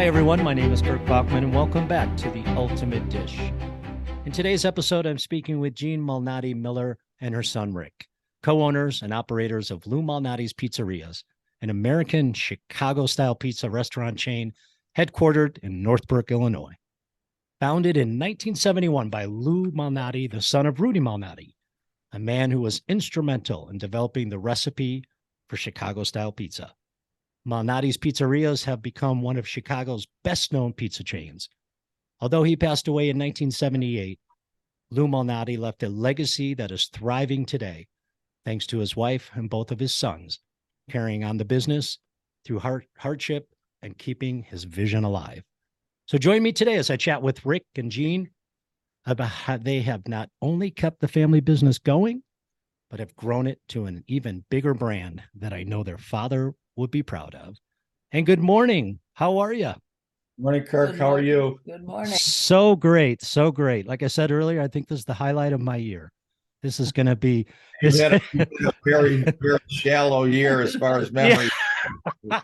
everyone. My name is Kirk Bachman, and welcome back to The Ultimate Dish. In today's episode, I'm speaking with Jean Malnati Miller and her son, Rick, co-owners and operators of Lou Malnati's Pizzerias, an American Chicago-style pizza restaurant chain headquartered in Northbrook, Illinois. Founded in 1971 by Lou Malnati, the son of Rudy Malnati, a man who was instrumental in developing the recipe for Chicago-style pizza. Malnati's Pizzerias have become one of Chicago's best-known pizza chains. Although he passed away in 1978, Lou Malnati left a legacy that is thriving today, thanks to his wife and both of his sons, carrying on the business through hardship and keeping his vision alive. So join me today as I chat with Rick and Jean about how they have not only kept the family business going, but have grown it to an even bigger brand that I know their father would be proud of. And good morning. How are you? Morning, Kirk. How are you? Good morning. So great. So great. Like I said earlier, I think this is the highlight of my year. This is going to be You had a very, very shallow year as far as memory. Yeah.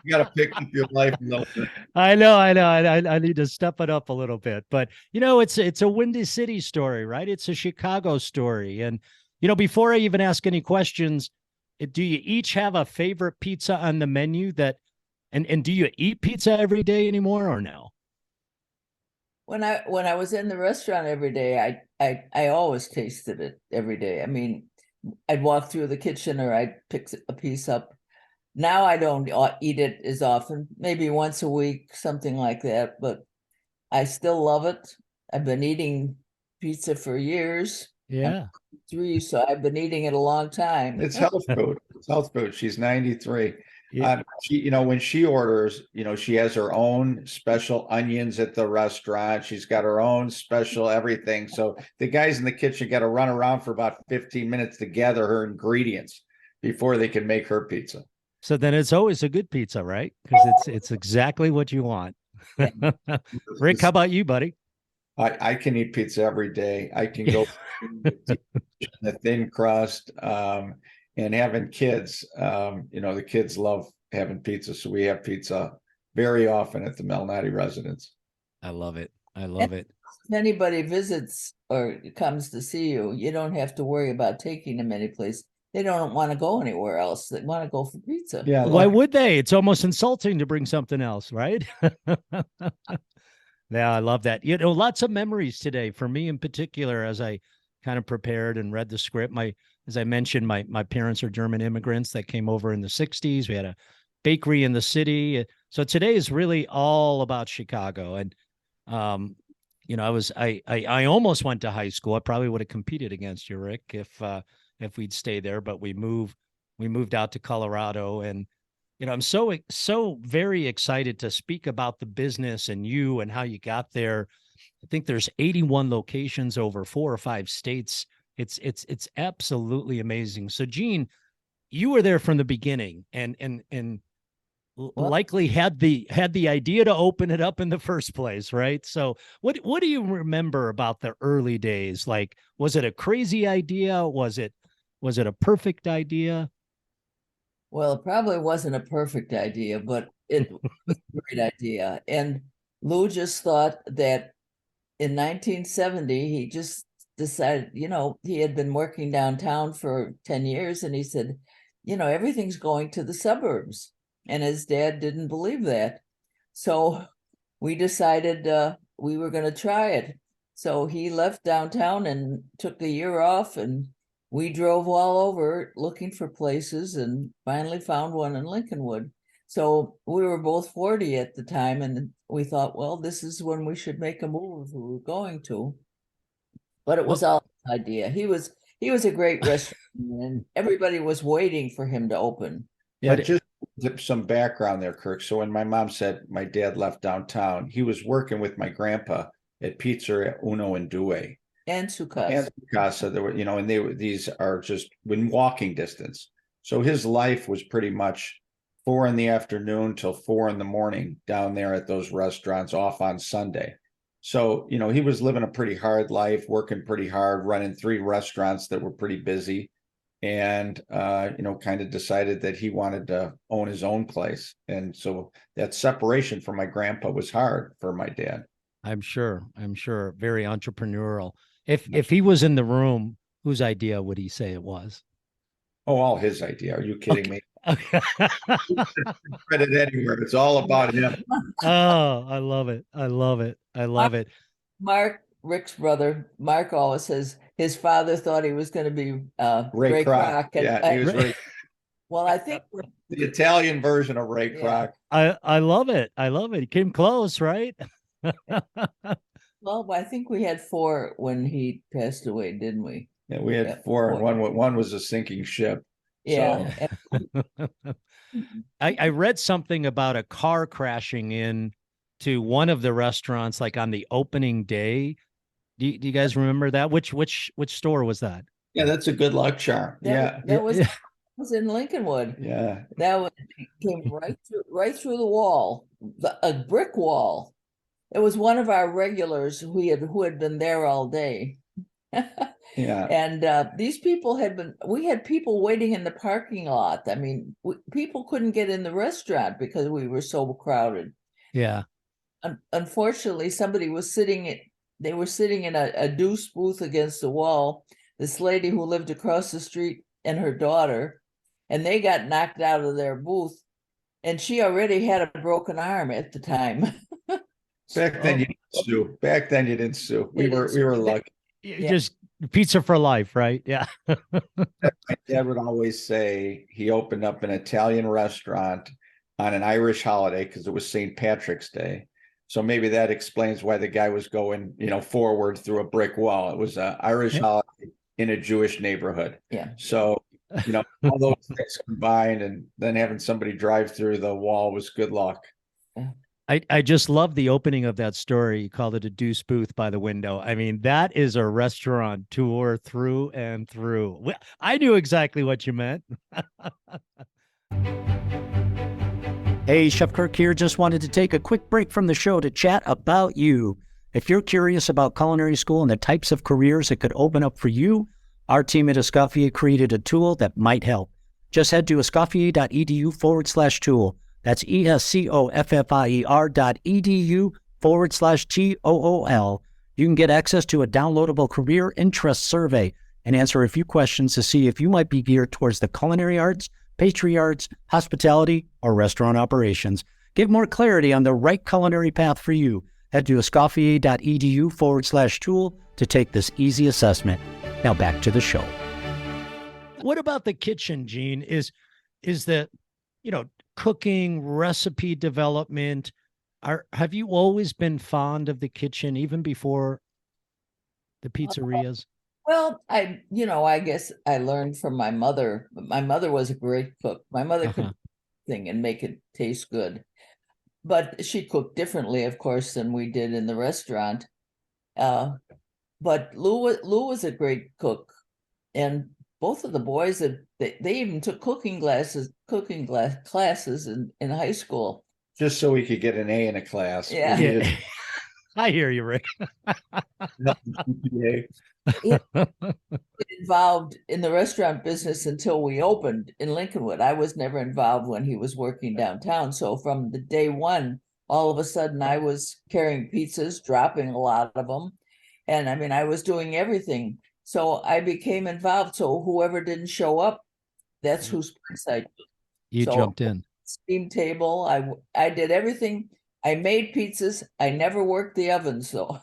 You got to pick up your life a little bit. I know. I need to step it up a little bit, but it's a Windy City story, right? It's a Chicago story. And, before I even ask any questions, do you each have a favorite pizza on the menu and do you eat pizza every day anymore or no? When I was in the restaurant every day, I always tasted it every day. I mean, I'd walk through the kitchen or I'd pick a piece up. Now I don't eat it as often, maybe once a week, something like that, but I still love it. I've been eating pizza for years. Yeah. I'm 3, so I've been eating it a long time. It's health food. It's health food. She's 93. Yeah. When she orders, she has her own special onions at the restaurant. She's got her own special everything. So the guys in the kitchen got to run around for about 15 minutes to gather her ingredients before they can make her pizza. So then it's always a good pizza, right? Because it's exactly what you want. Rick, how about you, buddy? I can eat pizza every day. I can go the thin crust, and having kids, the kids love having pizza. So we have pizza very often at the Malnati residence. I love it. I love it. If anybody visits or comes to see you, you don't have to worry about taking them anyplace. They don't want to go anywhere else. They want to go for pizza. Yeah. Why would they? It's almost insulting to bring something else, right? Yeah, I love that. Lots of memories today for me in particular, as I kind of prepared and read the script. As I mentioned, my parents are German immigrants that came over in the 60s. We had a bakery in the city. So today is really all about Chicago. And, I almost went to high school. I probably would have competed against you, Rick, if we'd stayed there, but we moved out to Colorado. And I'm so very excited to speak about the business and you and how you got there. I think there's 81 locations over 4 or 5 states. It's absolutely amazing. So Jean, you were there from the beginning and likely had the idea to open it up in the first place, right? So what do you remember about the early days? Like, was it a crazy idea? Was it a perfect idea? Well, it probably wasn't a perfect idea, but it was a great idea. And Lou just thought that in 1970, he just decided, he had been working downtown for 10 years, and he said, everything's going to the suburbs. And his dad didn't believe that. So we decided we were going to try it. So he left downtown and took a year off, and we drove all over looking for places and finally found one in Lincolnwood. So we were both 40 at the time, and we thought, well, this is when we should make a move if we were going to. But it was all his idea. He was a great restaurant, and everybody was waiting for him to open. Yeah, just some background there, Kirk. So when my mom said my dad left downtown, he was working with my grandpa at Pizzeria Uno and Due. And Sukasa, there were, these are just in walking distance. So his life was pretty much 4 p.m. till 4 a.m. down there at those restaurants off on Sunday. So, he was living a pretty hard life, working pretty hard, running 3 restaurants that were pretty busy. and kind of decided that he wanted to own his own place. And so that separation from my grandpa was hard for my dad. I'm sure. Very entrepreneurial. If he was in the room, whose idea would he say it was? Oh, all his idea. Are you kidding me? Okay. Credit anywhere. It's all about him. Oh, I love it. I love it. I love it. Mark, Rick's brother, Mark always says his father thought he was going to be Ray Kroc. And Yeah, he was Ray. Well, I think The Italian version of Ray Kroc. I love it. I love it. He came close, right? Well, I think we had 4 when he passed away, didn't we? Yeah, we had 4, and one was a sinking ship. Yeah. So. I read something about a car crashing in to one of the restaurants, like on the opening day. Do you guys remember that? Which store was that? Yeah, that's a good luck charm. That was in Lincolnwood. Yeah. That came right through the wall, a brick wall. It was one of our regulars who had been there all day. Yeah. And these people we had people waiting in the parking lot. I mean, people couldn't get in the restaurant because we were so crowded. Yeah. Unfortunately, they were sitting in a deuce booth against the wall. This lady who lived across the street and her daughter, and they got knocked out of their booth. And she already had a broken arm at the time. Back then, you didn't sue. Back then, you didn't sue. We were lucky. Just pizza for life, right? Yeah. My dad would always say he opened up an Italian restaurant on an Irish holiday because it was St. Patrick's Day. So maybe that explains why the guy was going, forward through a brick wall. It was an Irish holiday in a Jewish neighborhood. Yeah. So, all those things combined, and then having somebody drive through the wall was good luck. I just love the opening of that story. You called it a deuce booth by the window. I mean, that is a restaurant tour through and through. I knew exactly what you meant. Hey, Chef Kirk here. Just wanted to take a quick break from the show to chat about you. If you're curious about culinary school and the types of careers it could open up for you, our team at Escoffier created a tool that might help. Just head to escoffier.edu/tool. That's escoffier.edu/TOOL. You can get access to a downloadable career interest survey and answer a few questions to see if you might be geared towards the culinary arts, pastry arts, hospitality, or restaurant operations. Get more clarity on the right culinary path for you. Head to escoffier.edu/tool to take this easy assessment. Now back to the show. What about the kitchen, Gene? Is the, cooking, recipe development, have you always been fond of the kitchen even before the pizzerias? Well, I guess I learned from my mother. My mother was a great cook. My mother could thing and make it taste good. But she cooked differently, of course, than we did in the restaurant. But Lou was a great cook, and both of the boys they even took cooking classes in high school. Just so we could get an A in a class. Yeah. I hear you, Rick. Involved in the restaurant business until we opened in Lincolnwood. I was never involved when he was working downtown. So from the day one, all of a sudden I was carrying pizzas, dropping a lot of them. And I mean, I was doing everything. So I became involved. So whoever didn't show up, that's whose place I took. You jumped in. Steam table. I did everything. I made pizzas. I never worked the ovens though.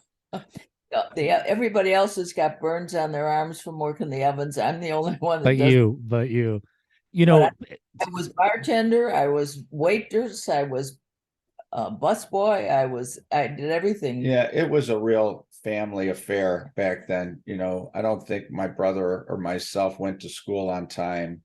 Everybody else has got burns on their arms from working the ovens. I'm the only one that doesn't. But you I was bartender. I was waitress. I was busboy. I did everything. Yeah, it was a real family affair back then. I don't think my brother or myself went to school on time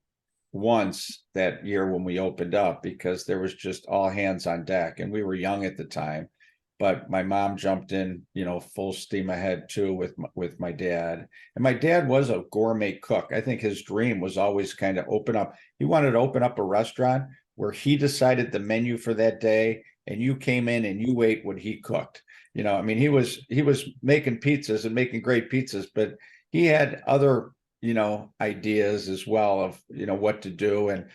once that year when we opened up, because there was just all hands on deck, and we were young at the time. But my mom jumped in, full steam ahead too with my dad. And my dad was a gourmet cook. I think his dream was always kind of he wanted to open up a restaurant where he decided the menu for that day, and you came in and you ate what he cooked. He was making pizzas and making great pizzas, but he had other ideas as well of, what to do. And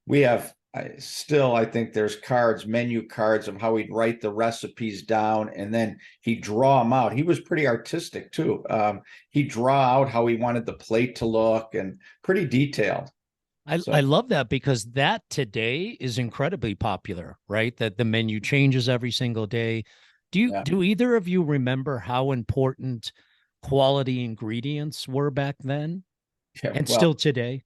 we have, I think there's menu cards of how he'd write the recipes down, and then he'd draw them out. He was pretty artistic too. He'd draw out how he wanted the plate to look, and pretty detailed. I love that, because that today is incredibly popular, right? That the menu changes every single day. Do either of you remember how important quality ingredients were back then and still today?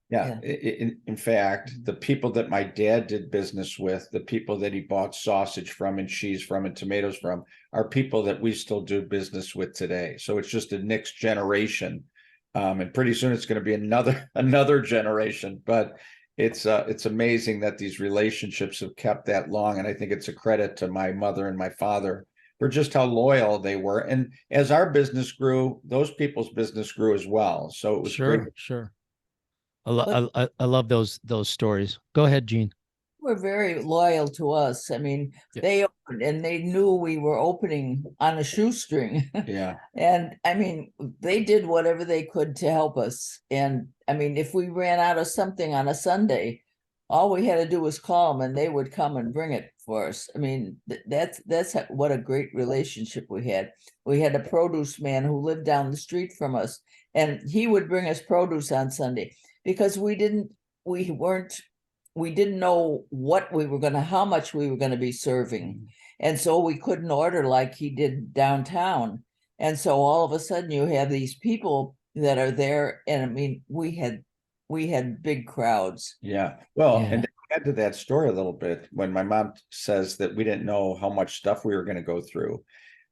Yeah. In fact, the people that my dad did business with, the people that he bought sausage from and cheese from and tomatoes from, are people that we still do business with today. So it's just a next generation. And pretty soon it's going to be another generation. But it's amazing that these relationships have kept that long. And I think it's a credit to my mother and my father for just how loyal they were. And as our business grew, those people's business grew as well. So it was great. Sure. I love those stories. Go ahead, Gene. Were very loyal to us. I mean, they opened and they knew we were opening on a shoestring. Yeah. And I mean, they did whatever they could to help us. And I mean, if we ran out of something on a Sunday, all we had to do was call them and they would come and bring it for us. I mean, that's what a great relationship we had. We had a produce man who lived down the street from us, and he would bring us produce on Sunday, because we didn't know how much we were going to be serving. And so we couldn't order like he did downtown. And so all of a sudden you have these people that are there. And I mean, we had big crowds. Yeah. Well, and to add to that story a little bit, when my mom says that we didn't know how much stuff we were going to go through,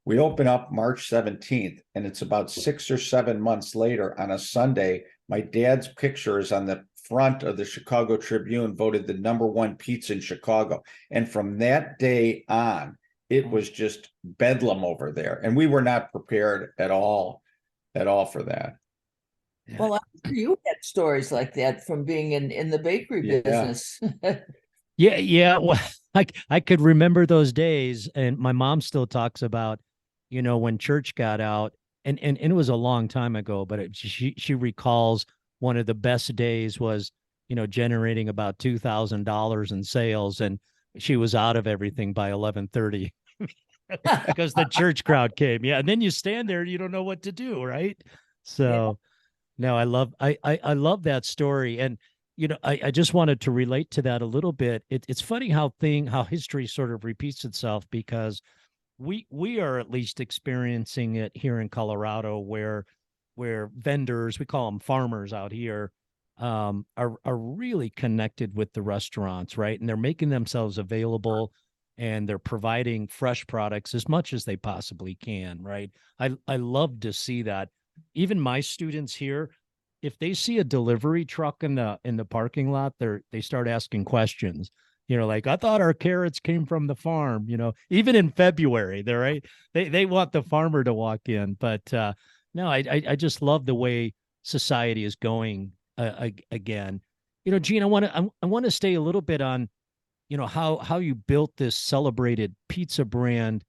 we open up March 17th, and it's about 6 or 7 months later on a Sunday. My dad's picture is on the front of the Chicago Tribune, voted the #1 pizza in Chicago. And from that day on, it was just bedlam over there. And we were not prepared at all for that. Yeah. Well, I'm sure you had stories like that from being in the bakery business. Yeah. Well, I could remember those days, and my mom still talks about, when church got out, and it was a long time ago, but she recalls one of the best days was, generating about $2,000 in sales, and she was out of everything by 11:30 because the church crowd came. Yeah, and then you stand there and you don't know what to do, right? So, no, I love that story, and I just wanted to relate to that a little bit. It's funny how history sort of repeats itself, because we are at least experiencing it here in Colorado, where vendors, we call them farmers out here, are really connected with the restaurants, right? And they're making themselves available, and they're providing fresh products as much as they possibly can, right? I love to see that. Even my students here, if they see a delivery truck in the parking lot, they start asking questions. Like, I thought our carrots came from the farm. Even in February, they're right. They want the farmer to walk in. But no, I just love the way society is going again. Gene, I want to stay a little bit on, how you built this celebrated pizza brand.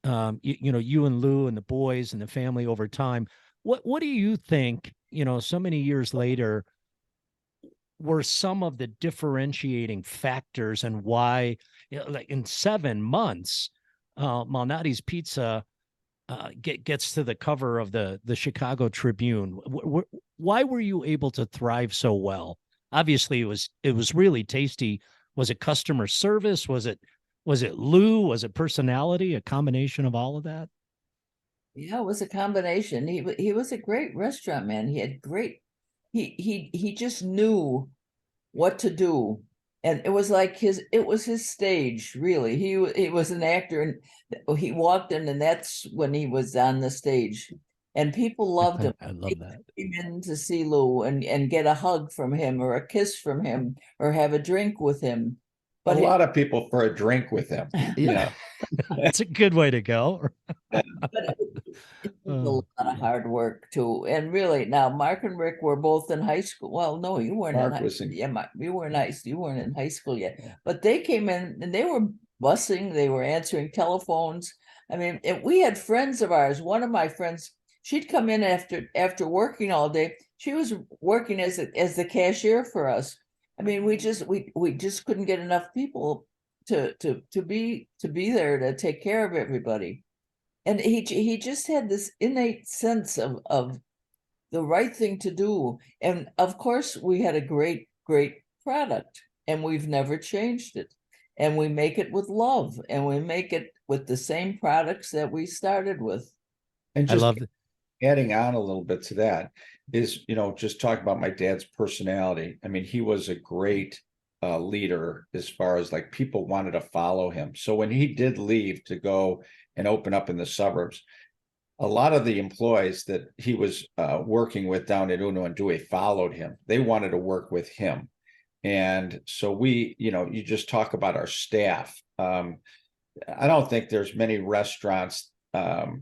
You and Lou and the boys and the family over time. What do you think, so many years later, were some of the differentiating factors, and why, like in 7 months, Malnati's Pizza gets to the cover of the Chicago Tribune? Why were you able to thrive so well? Obviously, it was really tasty. Was it customer service? Was it Lou? Was it personality? A combination of all of that? Yeah, it was a combination. He was a great restaurant man. He had great. He just knew what to do, and it was like his stage, really. He was an actor, and he walked in, and that's when he was on the stage, and people loved him. I love that. Came in to see Lou and get a hug from him, or a kiss from him, or have a drink with him. But a lot of people for a drink with him. Yeah, that's a good way to go. But it was a lot of hard work too. And really, now Mark and Rick were both in high school. Well, no, you weren't in high school. Yeah, you weren't in high school yet. But they came in and they were bussing, they were answering telephones. I mean, we had friends of ours. One of my friends, she'd come in after working all day. she was working as the cashier for us. I mean, we just couldn't get enough people to be there to take care of everybody. And he just had this innate sense of the right thing to do. And of course, we had a great product, and we've never changed it. And we make it with love, and we make it with the same products that we started with. And I just love adding on a little bit to that is, just talk about my dad's personality. I mean, he was a great leader as far as like people wanted to follow him. So when he did leave to go and open up in the suburbs, a lot of the employees that he was working with down at Uno and Dewey followed him. They wanted to work with him. And so we, you just talk about our staff. I don't think there's many restaurants that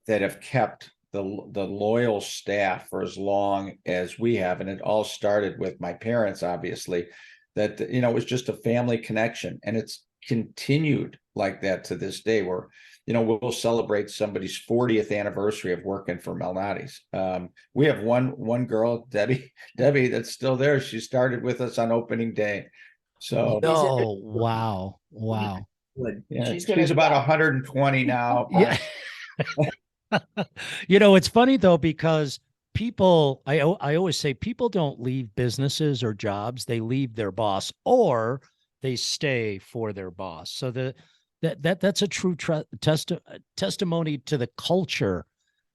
have kept the loyal staff for as long as we have. And it all started with my parents, obviously, that, it was just a family connection. And it's continued like that to this day, where, we'll celebrate somebody's 40th anniversary of working for Malnati's. We have one girl, Debbie, that's still there. She started with us on opening day. So, no, wow. yeah, she's about 120 now. Yeah. It's funny though, because people, I always say, people don't leave businesses or jobs, they leave their boss, or they stay for their boss. So that's a true testimony to the culture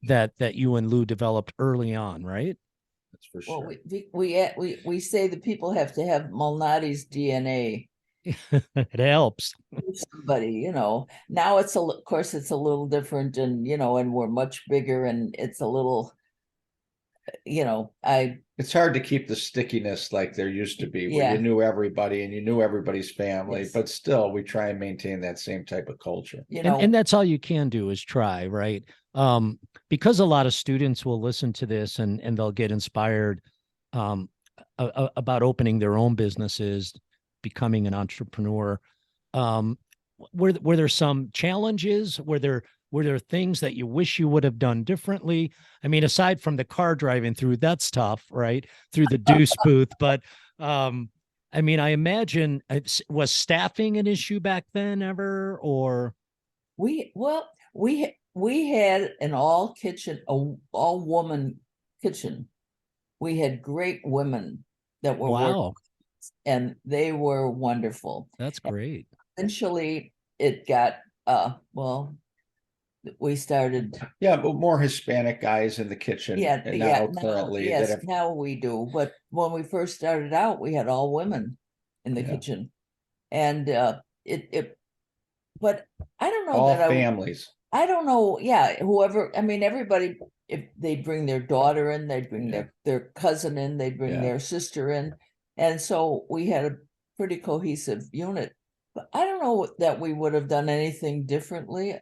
that you and Lou developed early on, right? That's for sure. Well, we say that people have to have Malnati's DNA. It helps. Somebody, now of course it's a little different, and and we're much bigger, and it's a little, it's hard to keep the stickiness like there used to be, where you knew everybody and you knew everybody's family. Yes. But still, we try and maintain that same type of culture. And that's all you can do, is try, right? Because a lot of students will listen to this and they'll get inspired about opening their own businesses, becoming an entrepreneur. Were there some challenges? Were there things that you wish you would have done differently? I mean, aside from the car driving through, that's tough, right? Through the deuce booth. But I mean, I imagine, was staffing an issue back then ever, or? We had an all woman kitchen. We had great women that were wow. And they were wonderful. That's great. And eventually it got we started but more Hispanic guys in the kitchen. Now we do. But when we first started out, we had all women in the kitchen. And but I don't know, all families. I don't know. Yeah, whoever, I mean, everybody, if they'd bring their daughter in, they'd bring their cousin in, they'd bring their sister in. And so we had a pretty cohesive unit. But I don't know that we would have done anything differently.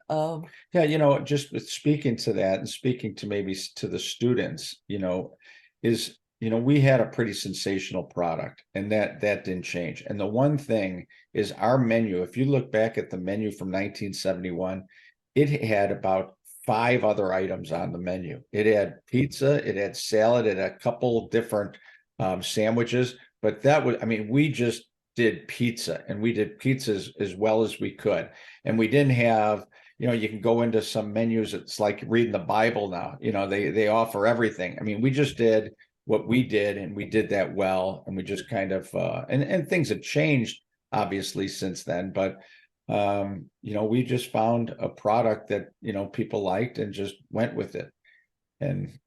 Just with speaking to that, and speaking to maybe to the students, we had a pretty sensational product, and that didn't change. And the one thing is our menu. If you look back at the menu from 1971, it had about 5 other items on the menu. It had pizza, it had salad, it had a couple different sandwiches. But we just did pizza, and we did pizzas as well as we could. And we didn't have, you can go into some menus, it's like reading the Bible now. They offer everything. I mean, we just did what we did, and we did that well. And we just kind of, and things have changed obviously since then. But, we just found a product that, people liked and just went with it. And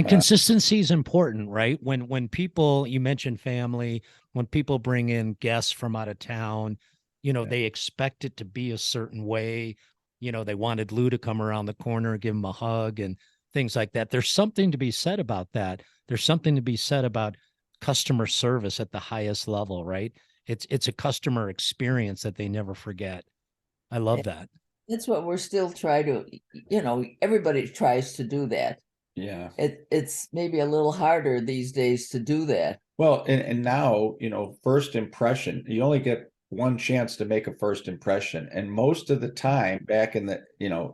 consistency is important, right? When people, you mentioned family, when people bring in guests from out of town, they expect it to be a certain way. They wanted Lou to come around the corner, give him a hug and things like that. There's something to be said about that. There's something to be said about customer service at the highest level, right? It's a customer experience that they never forget. I love that. That's what we're still trying to, everybody tries to do that. Yeah. It's maybe a little harder these days to do that. Well, and now, first impression, you only get one chance to make a first impression. And most of the time back in the,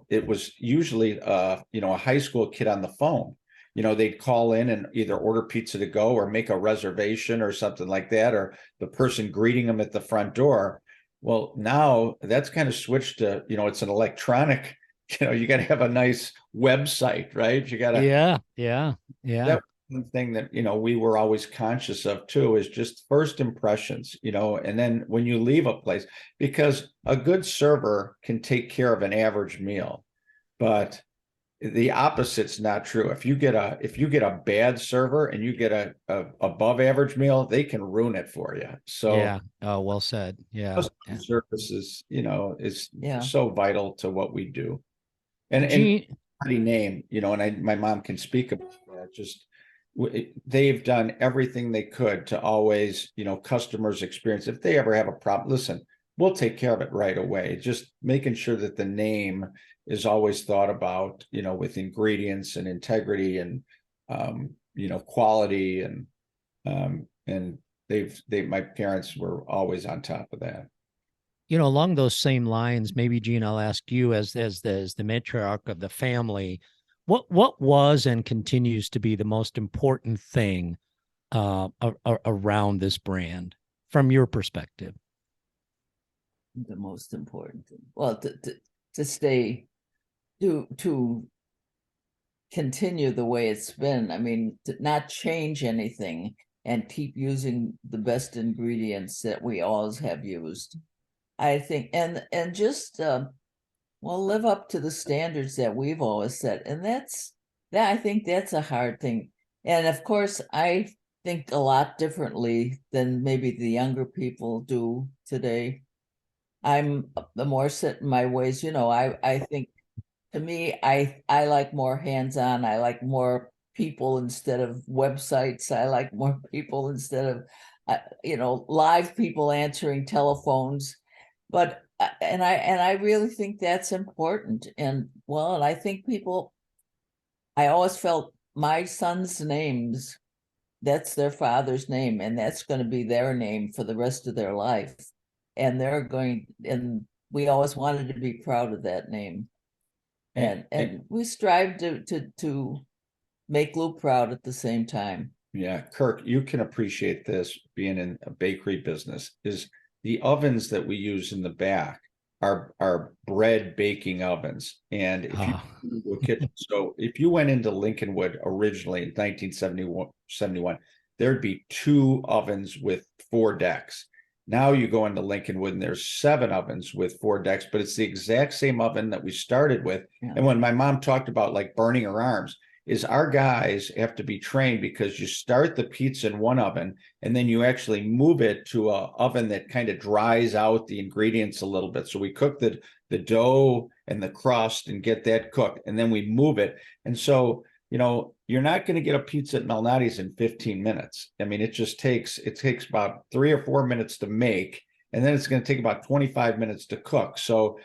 it was usually, a high school kid on the phone. they'd call in and either order pizza to go or make a reservation or something like that, or the person greeting them at the front door. Well, now that's kind of switched to, it's an electronic, you got to have a nice website, right? You got to, yeah. that one thing that, we were always conscious of too, is just first impressions, and then when you leave a place, because a good server can take care of an average meal, but the opposite's not true. If you get a bad server and you get a above average meal, they can ruin it for you. So Yeah. Oh, well said. Yeah. service is, is Yeah. so vital to what we do. And name, and my mom can speak about that. Just they've done everything they could to always, customers experience. If they ever have a problem, listen, we'll take care of it right away. Just making sure that the name is always thought about, with ingredients and integrity and, quality and my parents were always on top of that. Along those same lines, maybe Gene, I'll ask you as the matriarch of the family, what was and continues to be the most important thing around this brand from your perspective? The most important thing, well, to stay, to continue the way it's been. I mean, to not change anything and keep using the best ingredients that we always have used. I think, and just live up to the standards that we've always set, and I think that's a hard thing. And of course, I think a lot differently than maybe the younger people do today. I'm the more set in my ways. I think, to me, I like more hands-on. I like more people instead of websites. I like more people instead of live people answering telephones. But and I really think that's important. And I think I always felt my son's names, that's their father's name, and that's going to be their name for the rest of their life. And and we always wanted to be proud of that name. And we strive to make Lou proud at the same time. Yeah, Kirk, you can appreciate this being in a bakery business, is the ovens that we use in the back are bread baking ovens. And if you go to a kitchen, so if you went into Lincolnwood originally in 1971, there'd be 2 ovens with 4 decks. Now you go into Lincolnwood and there's 7 ovens with 4 decks, but it's the exact same oven that we started with. Yeah. And when my mom talked about like burning her arms, is our guys have to be trained, because you start the pizza in one oven and then you actually move it to an oven that kind of dries out the ingredients a little bit. So we cook the dough and the crust and get that cooked, and then we move it. And so, you're not going to get a pizza at Malnati's in 15 minutes. I mean, it takes about 3 or 4 minutes to make, and then it's going to take about 25 minutes to cook. So,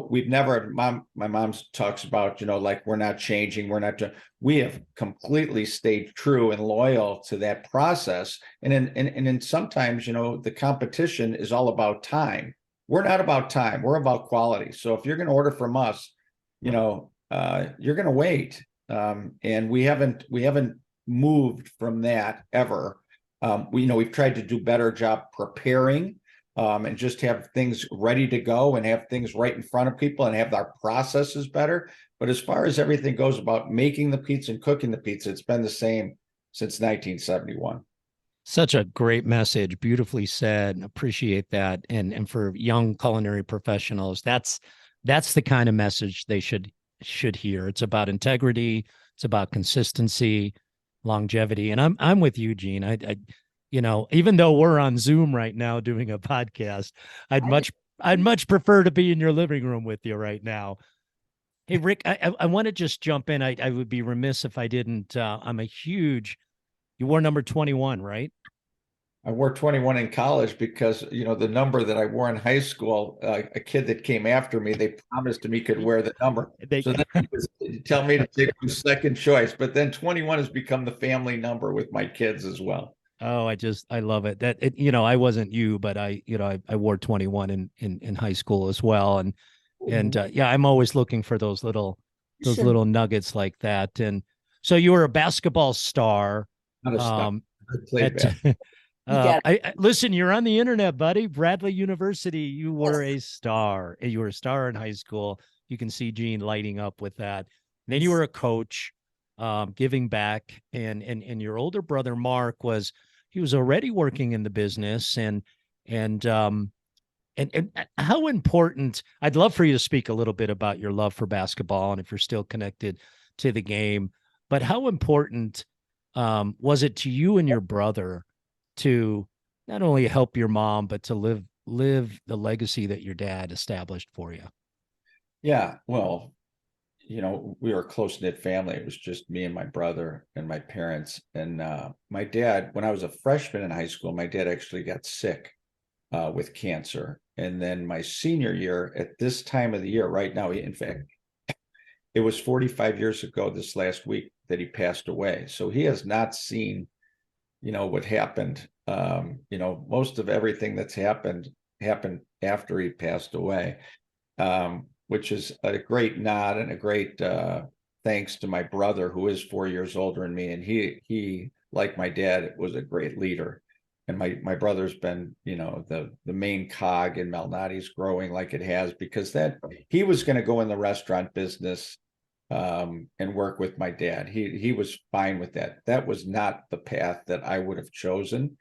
we've never, my mom talks about, like, we're not changing, we have completely stayed true and loyal to that process. And sometimes, the competition is all about time. We're not about time, we're about quality. So if you're going to order from us, you're going to wait. And we haven't moved from that ever. We've tried to do a better job preparing, and just have things ready to go and have things right in front of people and have our processes better. But as far as everything goes about making the pizza and cooking the pizza, it's been the same since 1971. Such a great message, beautifully said. Appreciate that. And for young culinary professionals, that's the kind of message they should hear. It's about integrity, it's about consistency, longevity. And I'm with you, Gene. I even though we're on Zoom right now doing a podcast, I'd much prefer to be in your living room with you right now. Hey, Rick, I want to just jump in. I would be remiss if I didn't. You wore number 21, right? I wore 21 in college because, the number that I wore in high school, a kid that came after me, they promised him he could wear the number. So then he was tell me to take the second choice. But then 21 has become the family number with my kids as well. Oh, I love it. I wasn't you, but I wore 21 in high school as well. And I'm always looking for those little nuggets like that. And So you were a basketball star. Not a star. Um, I played at basketball. You got listen, you're on the internet, buddy. Bradley University. You were yes, a star. You were a star in high school. You can see Gene lighting up with that. And then you yes. were a coach, giving back, and your older brother Mark he was already working in the business, and and how important. I'd love for you to speak a little bit about your love for basketball and if you're still connected to the game. But how important was it to you and your brother to not only help your mom, but to live the legacy that your dad established for you? Yeah, well, we were a close-knit family. It was just me and my brother and my parents. And my dad, when I was a freshman in high school, my dad actually got sick with cancer. And then my senior year, at this time of the year, right now, in fact, it was 45 years ago this last week that he passed away. So he has not seen, what happened. Most of everything that's happened after he passed away, which is a great nod and a great thanks to my brother, who is 4 years older than me. And he, like my dad, was a great leader. And my brother's been, the main cog in Malnati's growing like it has, because that he was going to go in the restaurant business and work with my dad. He was fine with that. That was not the path that I would have chosen.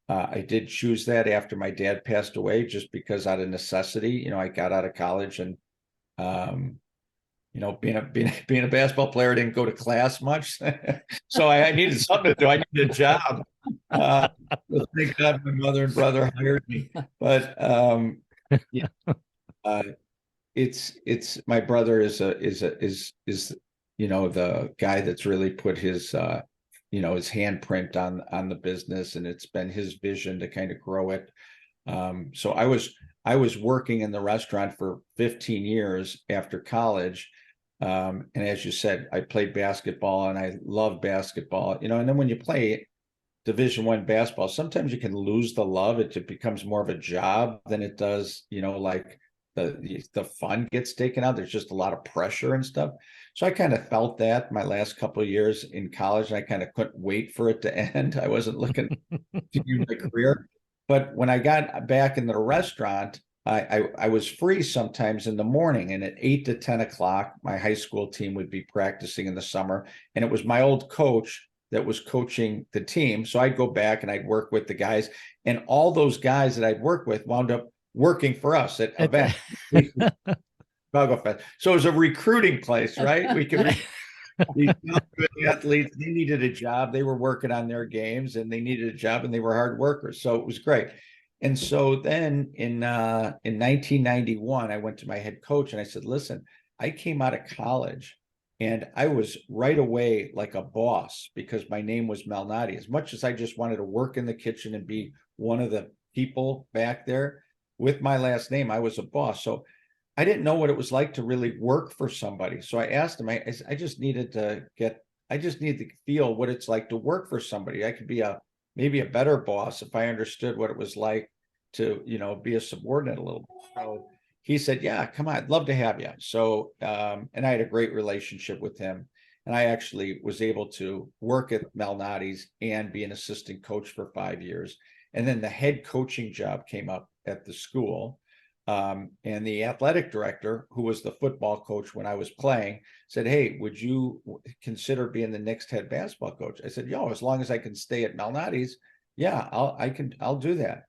I did choose that after my dad passed away, just because out of necessity. I got out of college, and um, being a basketball player, I didn't go to class much, so I needed something to do. I needed a job. Thank God my mother and brother hired me. But yeah, uh, it's my brother is the guy that's really put his his handprint on the business, and it's been his vision to kind of grow it. So I was working in the restaurant for 15 years after college. And as you said, I played basketball and I love basketball, and then when you play Division I basketball, sometimes you can lose the love. It becomes more of a job than it does, like the fun gets taken out. There's just a lot of pressure and stuff. So I kind of felt that my last couple of years in college, and I kind of couldn't wait for it to end. I wasn't looking to use my career. But when I got back in the restaurant, I was free sometimes in the morning, and at 8 to 10 o'clock, my high school team would be practicing in the summer, and it was my old coach that was coaching the team. So I'd go back and I'd work with the guys, and all those guys that I'd work with wound up working for us at events. So it was a recruiting place, right? We could these athletes, they needed a job. They were working on their games and they needed a job, and they were hard workers. So it was great. And so then in 1991, I went to my head coach and I said, listen, I came out of college and I was right away like a boss, because my name was Malnati. As much as I just wanted to work in the kitchen and be one of the people back there with my last name, I was a boss. So I didn't know what it was like to really work for somebody. So I asked him, I just needed to feel what it's like to work for somebody. I could be maybe a better boss if I understood what it was like to, be a subordinate a little bit. So he said, yeah, come on, I'd love to have you. So, and I had a great relationship with him. And I actually was able to work at Malnati's and be an assistant coach for 5 years. And then the head coaching job came up at the school. And the athletic director, who was the football coach when I was playing, said, hey, would you consider being the next head basketball coach? I said, yo, as long as I can stay at Malnati's, yeah, I'll do that.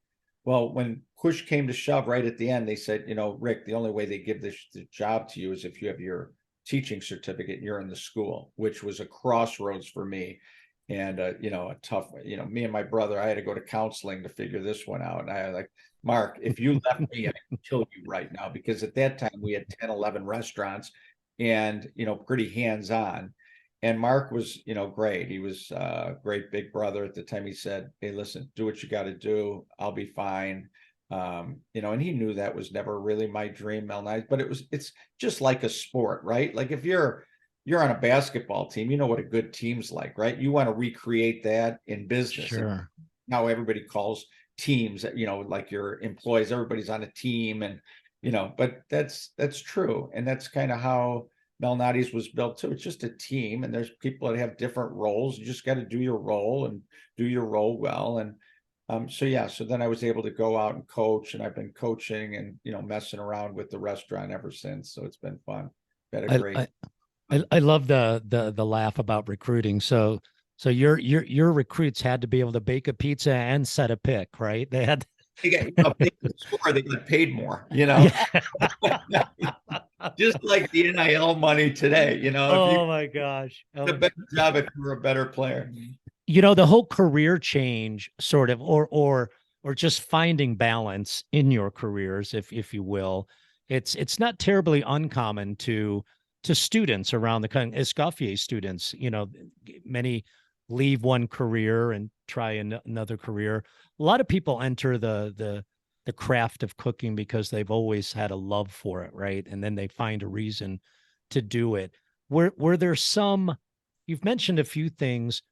Well, when push came to shove right at the end, they said, Rick, the only way they give the job to you is if you have your teaching certificate and you're in the school, which was a crossroads for me. And, a tough, me and my brother, I had to go to counseling to figure this one out. And I was like, Mark, if you left me, I could kill you right now, because at that time we had 10, 11 restaurants and, pretty hands-on. And Mark was, great. He was a great big brother at the time. He said, hey, listen, do what you got to do. I'll be fine. And he knew that was never really my dream, Malnati, but it's just like a sport, right? Like if you're on a basketball team, you know what a good team's like, right? You want to recreate that in business. Sure. Now everybody calls teams, like your employees, everybody's on a team, and but that's true. And that's kind of how Malnati's was built too. It's just a team, and there's people that have different roles. You just got to do your role and do your role well. And so then I was able to go out and coach, and I've been coaching and messing around with the restaurant ever since. So it's been fun. Been a great. I love the laugh about recruiting. So your recruits had to be able to bake a pizza and set a pick, right? They had They got they got paid more, Yeah. just like the NIL money today. If Oh my gosh. you did a better job if you were a better player. The whole career change sort of, or just finding balance in your careers, if you will, it's not terribly uncommon to students around the country, Escoffier students, many leave one career and try another career. A lot of people enter the craft of cooking because they've always had a love for it, right? And then they find a reason to do it. Were there some, you've mentioned a few things,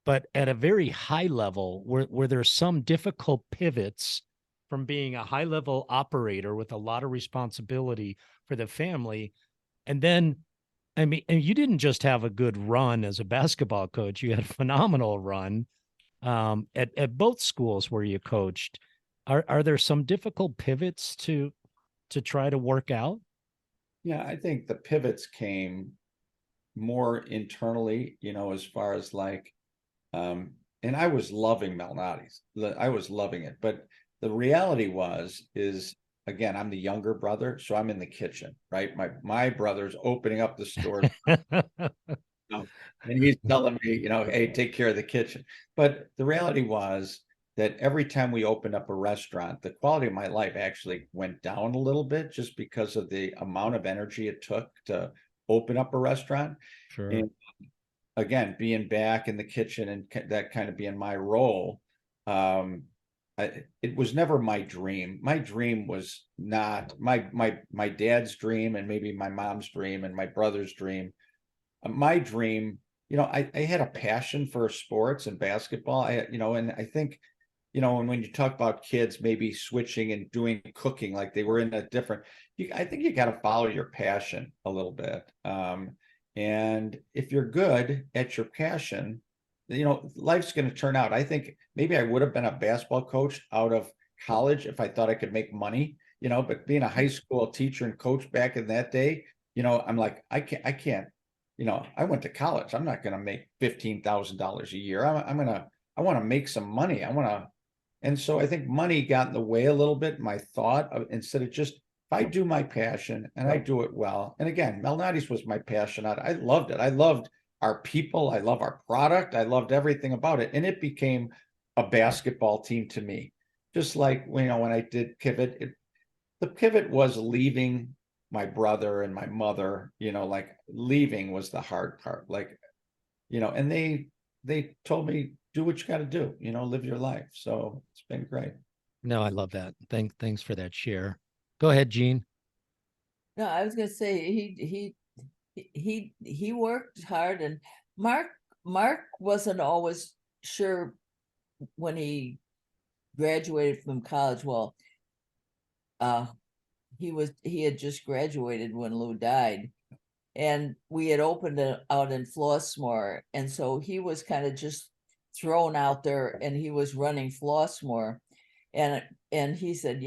but at a very high level, were there some difficult pivots from being a high level operator with a lot of responsibility for the family? And then, I mean, and you didn't just have a good run as a basketball coach, you had a phenomenal run at both schools where you coached. Are there some difficult pivots to try to work out? Yeah, I think the pivots came more internally, as far as like, and I was loving Malnati's. I was loving it. But the reality is again, I'm the younger brother, so I'm in the kitchen, right? My brother's opening up the store, and he's telling me, hey, take care of the kitchen. But the reality was that every time we opened up a restaurant, the quality of my life actually went down a little bit just because of the amount of energy it took to open up a restaurant. Sure. And again, being back in the kitchen and that kind of being my role, it was never my dream. My dream was not my dad's dream, and maybe my mom's dream and my brother's dream. My dream, I had a passion for sports and basketball. And I think, and when you talk about kids maybe switching and doing cooking, like they were in a different, I think you got to follow your passion a little bit. And if you're good at your passion, life's going to turn out. I think maybe I would have been a basketball coach out of college if I thought I could make money, but being a high school teacher and coach back in that day, I'm like, I can't, I went to college. I'm not going to make $15,000 a year. I want to make some money. And so I think money got in the way a little bit. My thought of, instead of just, if I do my passion and I do it well. And again, Malnati's was my passion. I loved it. I loved our people. I love our product. I loved everything about it. And it became a basketball team to me. Just like, when I did pivot, the pivot was leaving my brother and my mother, like leaving was the hard part. Like, and they told me, do what you got to do, live your life. So it's been great. No, I love that. Thanks for that share. Go ahead, Gene. No, I was gonna say he worked hard, and Mark wasn't always sure when he graduated from college. Well, he had just graduated when Lou died, and we had opened it out in Flossmoor, and so he was kind of just thrown out there, and he was running Flossmoor, and he said,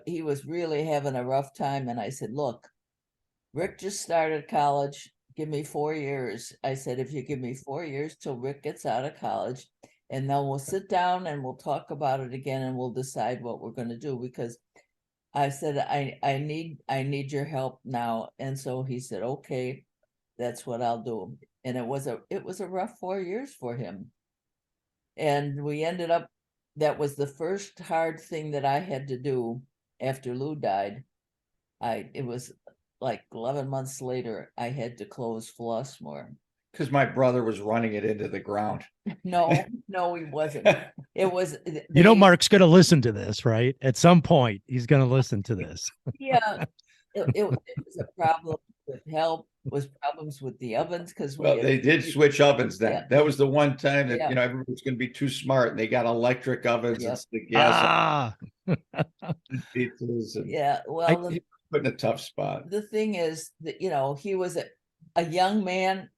he was really having a rough time. And I said, look, Rick just started college. Give me 4 years. I said, if you give me 4 years till Rick gets out of college, and then we'll sit down and we'll talk about it again, and we'll decide what we're going to do. Because I said, I need your help now. And so he said, okay, that's what I'll do. And it was a rough 4 years for him. And we ended up, that was the first hard thing that I had to do after Lou died. It was like 11 months later, I had to close Flossmoor. Because my brother was running it into the ground. No, he wasn't. It was, Mark's going to listen to this, right? At some point, he's going to listen to this. Yeah, it was a problem with help, was problems with the ovens, because they did switch ovens then. Yeah. That was the one time that, Yeah. everyone was going to be too smart, and they got electric ovens Yep. instead of gas Ah, pizzas. Yeah, well, put in a tough spot. The thing is that, you know, he was a young man,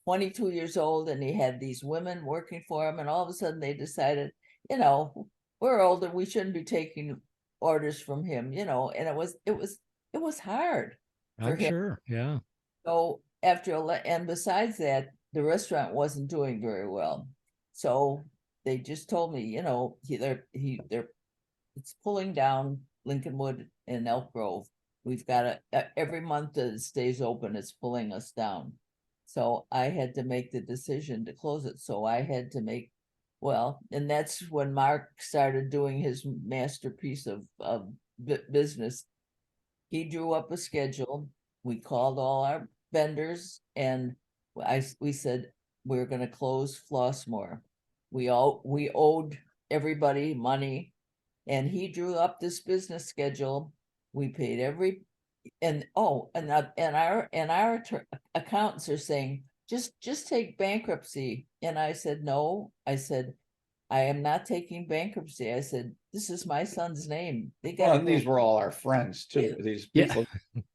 22 years old, and he had these women working for him, and all of a sudden they decided, you know, we're older, we shouldn't be taking orders from him, you know, and it was hard for I'm him. sure. Yeah. So and besides that, the restaurant wasn't doing very well. So they just told me, you know, they're it's pulling down Lincolnwood and Elk Grove. We've got every month that it stays open, it's pulling us down. So I had to make the decision to close it. So I had to make, well, and that's when Mark started doing his masterpiece of business. He drew up a schedule. We called all our vendors, and we said we're going to close Flossmoor. We owed everybody money, and he drew up this business schedule. We paid and our accountants are saying just take bankruptcy. And I said no. I said I am not taking bankruptcy. I said this is my son's name. They got Well, and these were all our friends too. Yeah. These Yeah. people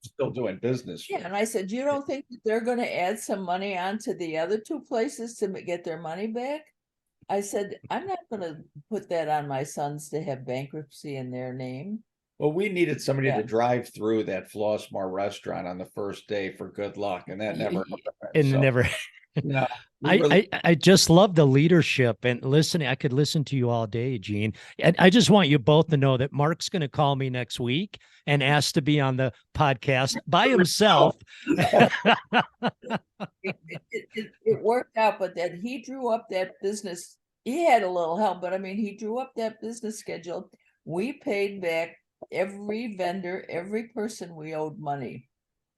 still doing business. Yeah, and I said, you don't think that they're going to add some money onto the other two places to get their money back? I said, I'm not going to put that on my sons to have bankruptcy in their name. Well, we needed somebody Yeah. to drive through that Flossmoor restaurant on the first day for good luck, and that never happened. And So, never. no, we were- I just love the leadership and listening. I could listen to you all day, Gene. And I just want you both to know that Mark's going to call me next week and ask to be on the podcast by himself. It worked out, but that he drew up that business. He had a little help, but I mean, he drew up that business schedule. We paid back every vendor, every person we owed money.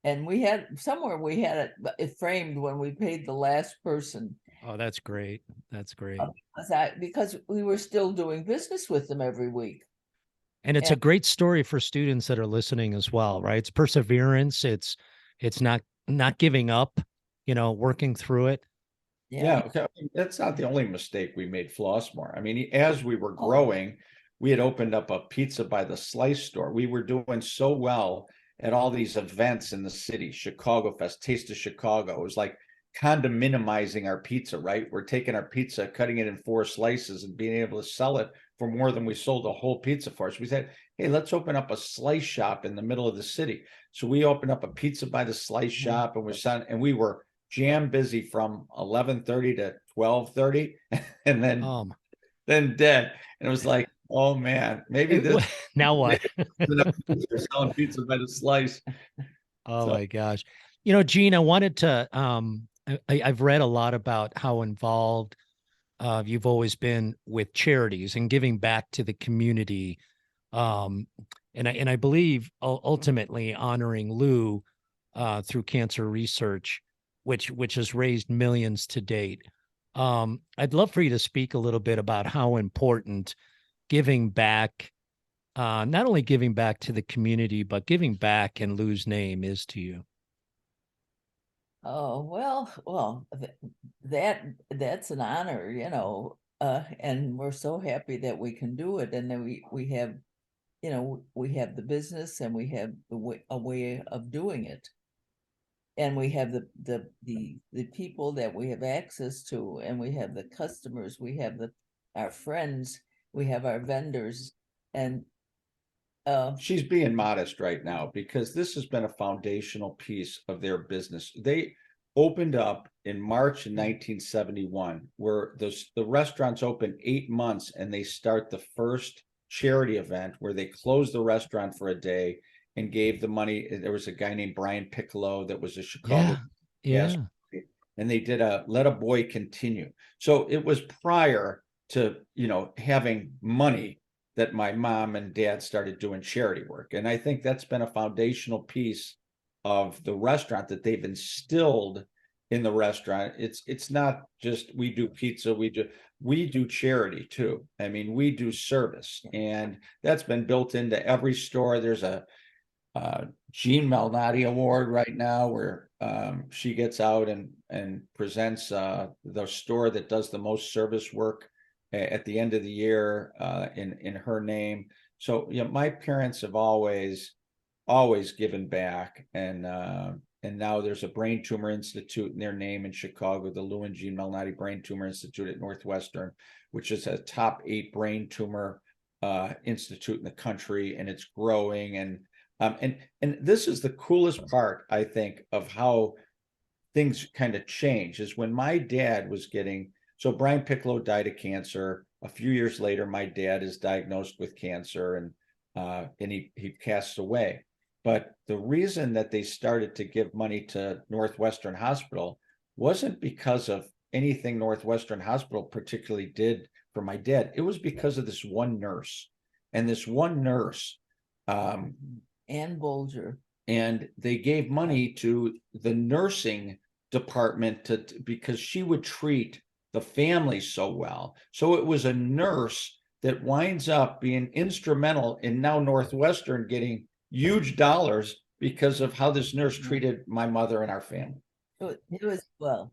And we had it framed when we paid the last person. Oh, that's great. That's great. Because we were still doing business with them every week. And it's a great story for students that are listening as well, right? It's perseverance. It's not giving up, you know, working through it. Yeah, okay. That's not the only mistake we made, Flossmoor. I mean, as we were growing, we had opened up a pizza by the slice store. We were doing so well at all these events in the city, Chicago Fest, Taste of Chicago. It was like condominiumizing our pizza, right? We're taking our pizza, cutting it in 4 slices and being able to sell it for more than we sold a whole pizza for. So we said, hey, let's open up a slice shop in the middle of the city. So we opened up a pizza by the slice shop, and we were jam busy from 11:30 to 12:30 and then dead. And it was like, oh man, maybe this now what? selling pizza by the slice. Oh my gosh. You know, Gene, I wanted to I've read a lot about how involved you've always been with charities and giving back to the community. And I believe ultimately honoring Lou through cancer research, which has raised millions to date. I'd love for you to speak a little bit about how important giving back, not only giving back to the community, but giving back in Lou's name is to you. Oh, well, that's an honor, you know, and we're so happy that we can do it. And then we have, you know, we have the business and we have a way of doing it. And we have the people that we have access to, and we have the customers, we have our friends, we have our vendors, and she's being modest right now because this has been a foundational piece of their business. They opened up in March in 1971, where the restaurants open 8 months and they start the first charity event where they close the restaurant for a day and gave the money. There was a guy named Brian Piccolo that was a Chicago Yeah. and they did a Let a Boy Continue. So it was prior to, you know, having money that my mom and dad started doing charity work. And I think that's been a foundational piece of the restaurant that they've instilled in the restaurant. It's not just we do pizza, we do charity too. I mean, we do service, and that's been built into every store. There's a Jean Malnati Award right now where she gets out and presents the store that does the most service work at the end of the year in her name. So, you know, my parents have always always given back. And now there's a brain tumor institute in their name in Chicago, the Lou and Jean Malnati Brain Tumor Institute at Northwestern, which is a top 8 brain tumor institute in the country, and it's growing. And this is the coolest part, I think, of how things kind of change, is when my dad was getting, so Brian Piccolo died of cancer. A few years later, my dad is diagnosed with cancer, and he passed away. But the reason that they started to give money to Northwestern Hospital wasn't because of anything Northwestern Hospital particularly did for my dad. It was because of this one nurse. And this one nurse, Ann Bolger. and they gave money to the nursing department because she would treat the family so well. So it was a nurse that winds up being instrumental in now Northwestern getting huge dollars because of how this nurse treated my mother and our family. It was, well,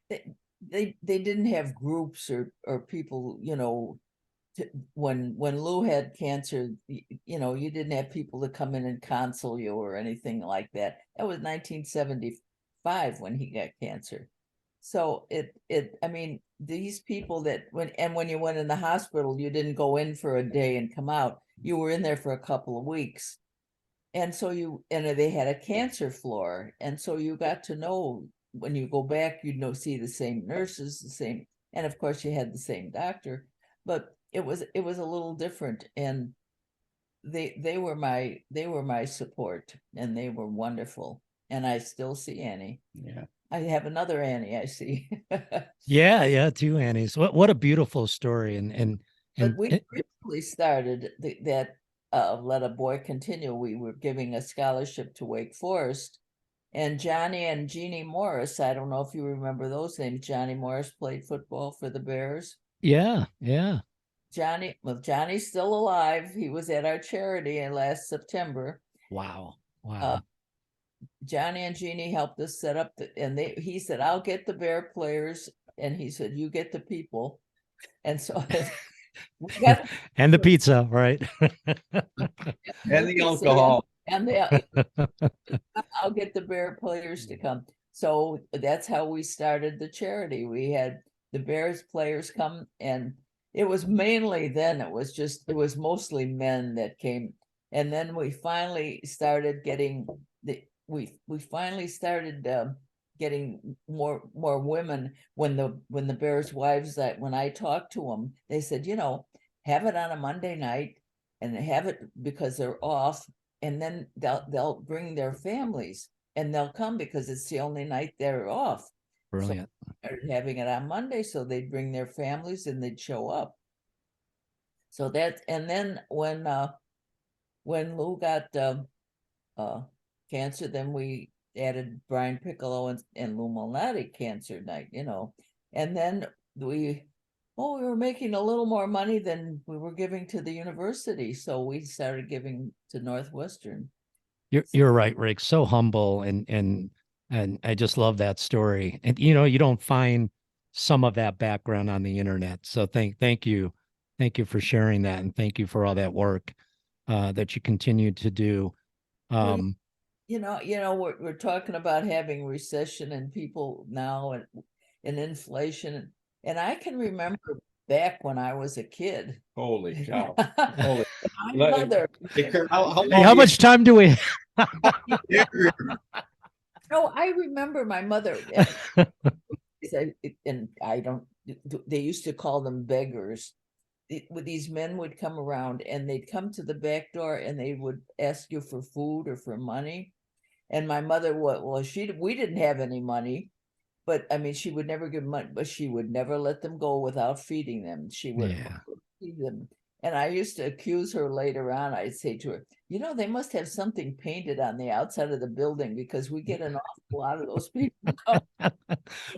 they didn't have groups or people, you know, when Lou had cancer, you know, you didn't have people to come in and console you or anything like that. That was 1975 when he got cancer. So I mean, these people that when you went in the hospital, you didn't go in for a day and come out. You were in there for a couple of weeks. And so they had a cancer floor. And so you got to know, when you go back, you'd see the same nurses, the same, and of course you had the same doctor, but it was a little different. And they were my support, and they were wonderful. And I still see Annie. Yeah. I have another Annie I see. Yeah, 2 Annies. What a beautiful story. But we originally started that Let a Boy Continue. We were giving a scholarship to Wake Forest, and Johnny and Jeannie Morris, I don't know if you remember those names. Johnny Morris played football for the Bears. yeah. Johnny's still alive. He was at our charity last September. Wow. Johnny and Jeannie helped us set up he said, I'll get the Bear players, and he said, you get the people. And so we got and the pizza, right? And the alcohol. And I'll get the Bear players to come. So that's how we started the charity. We had the Bears players come, and it was mainly then, it was mostly men that came. And then we finally started getting getting more women when the Bears' wives, that when I talked to them, they said, you know, have it on a Monday night, and have it because they're off, and then they'll bring their families, and they'll come because it's the only night they're off. Brilliant. So started having it on Monday, so they'd bring their families and they'd show up. So and then when Lou got cancer, then we added Brian Piccolo and Lou Malnati Cancer Night, you know. And then we were making a little more money than we were giving to the university, so we started giving to Northwestern. You're right, Rick. So humble, and I just love that story. And you don't find some of that background on the internet. So thank you for sharing that, and thank you for all that work that you continue to do. We're talking about having recession and people now and inflation, and I can remember back when I was a kid. Holy cow! My mother. How much time do we? No, I remember my mother. And they used to call them beggars. These men would come around, and they'd come to the back door, and they would ask you for food or for money. And my mother, we didn't have any money, but I mean, she would never give money, but she would never let them go without feeding them. She would feed them. And I used to accuse her later on. I'd say to her, they must have something painted on the outside of the building, because we get an awful lot of those people.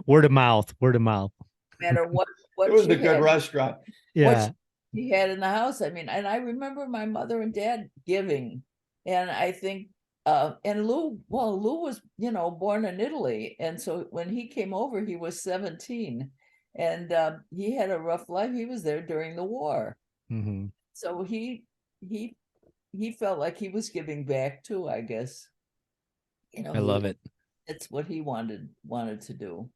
Word of mouth. No matter what it was a good restaurant. Yeah. What she had in the house. I mean, and I remember my mother and dad giving, and I think, and Lou was, born in Italy. And so when he came over, he was 17, and he had a rough life. He was there during the war. Mm-hmm. So he he felt like he was giving back too, I guess. I love it. It's what he wanted to do.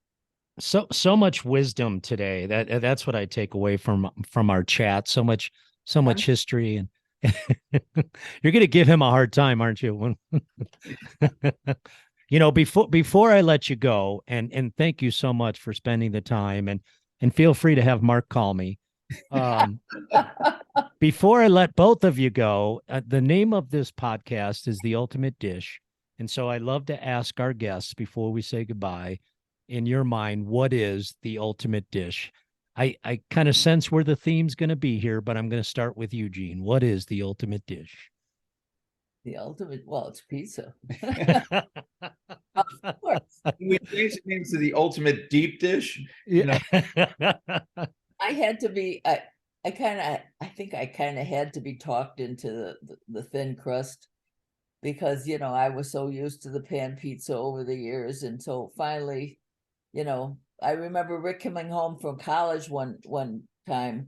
So much wisdom today. That's what I take away from our chat. So much history, and you're going to give him a hard time, aren't you? Before I let you go, and thank you so much for spending the time, and feel free to have Mark call me. Before I let both of you go, the name of this podcast is The Ultimate Dish. And so I love to ask our guests before we say goodbye, in your mind, what is the ultimate dish? I kind of sense where the theme's going to be here, but I'm going to start with you, Gene. What is the ultimate dish? The ultimate, well, it's pizza. Of course. We change the names to the ultimate deep dish. Yeah. I had to be, I think I kind of had to be talked into the thin crust, because, I was so used to the pan pizza over the years. And so finally, I remember Rick coming home from college one time,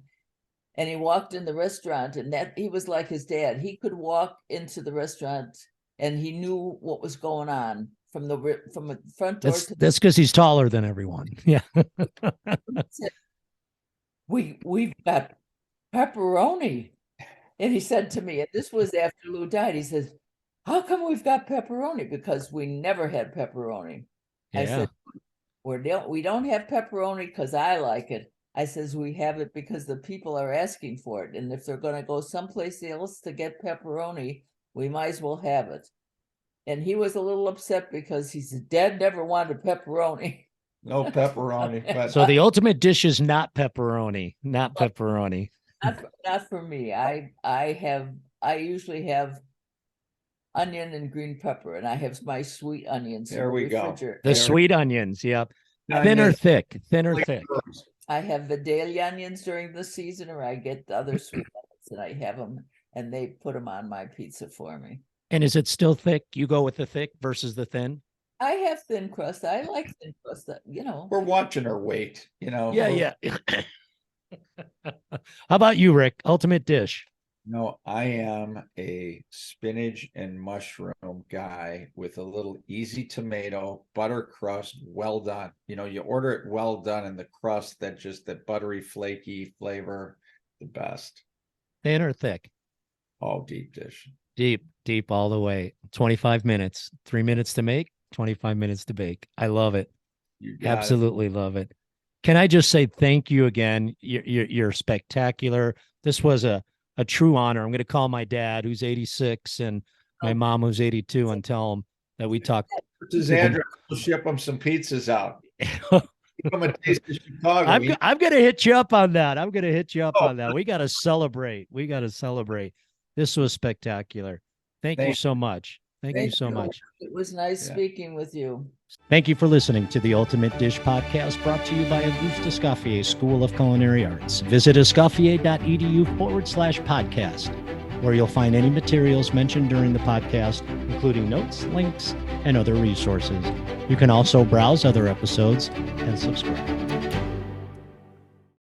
and he walked in the restaurant, and that he was like his dad. He could walk into the restaurant and he knew what was going on from the front door. That's because he's taller than everyone. Yeah. We've got pepperoni. And he said to me, and this was after Lou died, he says, how come we've got pepperoni? Because we never had pepperoni. Yeah. I said, we don't have pepperoni because I like it. I says, we have it because the people are asking for it. And if they're going to go someplace else to get pepperoni, we might as well have it. And he was a little upset because he said, Dad never wanted pepperoni. No pepperoni. But So the ultimate dish is not pepperoni, not pepperoni. Not for me. I usually have onion and green pepper, and I have my sweet onions. There we go. The sweet onions. Yep. Thin or thick. I have Vidalia onions during the season, or I get the other sweet onions and I have them, and they put them on my pizza for me. And is it still thick? You go with the thick versus the thin? I have thin crust. I like thin crust. We're watching our weight. Yeah. How about you, Rick? Ultimate dish. No, I am a spinach and mushroom guy with a little easy tomato, butter crust, well done. You order it well done, and the crust, that buttery, flaky flavor, the best. Thin or thick? Oh, deep dish. Deep all the way. 25 minutes, 3 minutes to make, 25 minutes to bake. I love it. Absolutely love it. Can I just say thank you again? You're spectacular. This was a true honor. I'm going to call my dad, who's 86, and my mom, who's 82, and tell them that we talked. What's his address? We'll ship him some pizzas out. Give him a taste of Chicago. I'm going to hit you up on that. We got to celebrate. This was spectacular. Thank you so much. Thank you so much. It was nice speaking with you. Thank you for listening to the Ultimate Dish Podcast, brought to you by Auguste Escoffier School of Culinary Arts. Visit escoffier.edu/podcast, where you'll find any materials mentioned during the podcast, including notes, links, and other resources. You can also browse other episodes and subscribe.